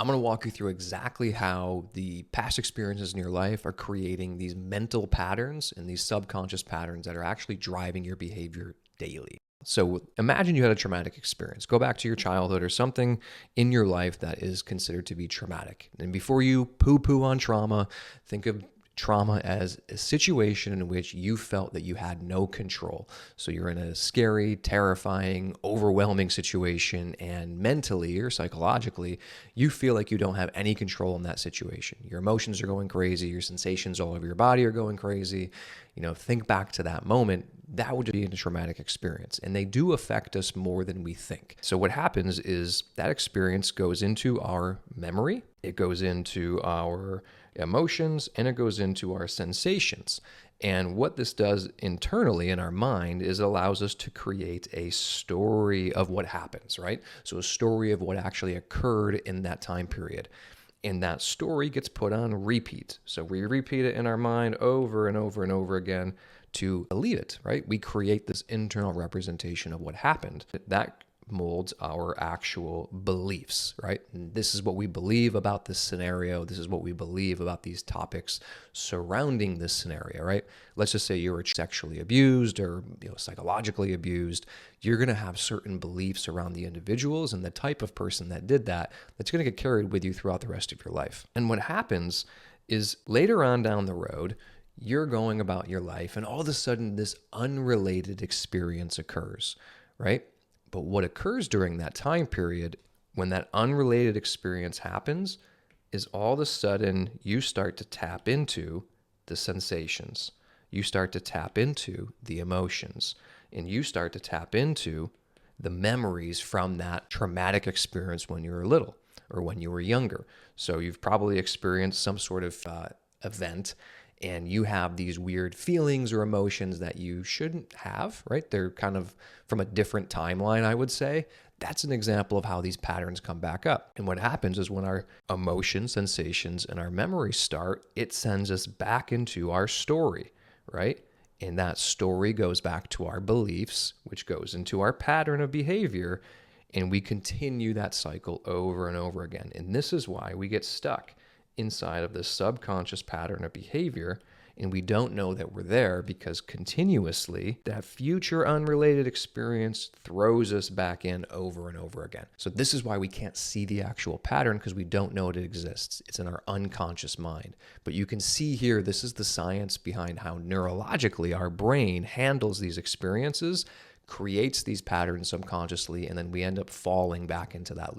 I'm going to walk you through exactly how the past experiences in your life are creating these mental patterns and these subconscious patterns that are actually driving your behavior daily. So imagine you had a traumatic experience. Go back to your childhood or something in your life that is considered to be traumatic. And before you poo-poo on trauma, think of trauma as a situation in which you felt that you had no control. So you're in a scary, terrifying, overwhelming situation, and mentally or psychologically, you feel like you don't have any control in that situation. Your emotions are going crazy, your sensations all over your body are going crazy. Think back to that moment. That would be a traumatic experience, and they do affect us more than we think. So what happens is that experience goes into our memory, it goes into our emotions, and it goes into our sensations. And what this does internally in our mind is it allows us to create a story of what happens, right? So a story of what actually occurred in that time period. And that story gets put on repeat. So we repeat it in our mind over and over and over again to believe it, right? We create this internal representation of what happened. That molds our actual beliefs, right? And this is what we believe about this scenario. This is what we believe about these topics surrounding this scenario, right? Let's just say you were sexually abused or psychologically abused. You're going to have certain beliefs around the individuals and the type of person that did that that's going to get carried with you throughout the rest of your life. And what happens is later on down the road, you're going about your life and all of a sudden this unrelated experience occurs, right? But what occurs during that time period when that unrelated experience happens is all of a sudden you start to tap into the sensations. You start to tap into the emotions, and you start to tap into the memories from that traumatic experience when you were little or when you were younger. So you've probably experienced some sort of event, and you have these weird feelings or emotions that you shouldn't have, right? They're kind of from a different timeline, I would say. That's an example of how these patterns come back up. And what happens is when our emotions, sensations, and our memories start, it sends us back into our story, right? And that story goes back to our beliefs, which goes into our pattern of behavior. And we continue that cycle over and over again. And this is why we get stuck inside of this subconscious pattern of behavior, and we don't know that we're there because continuously that future unrelated experience throws us back in over and over again. So this is why we can't see the actual pattern, because we don't know it exists. It's in our unconscious mind. But you can see here, this is the science behind how neurologically our brain handles these experiences, creates these patterns subconsciously, and then we end up falling back into that loop.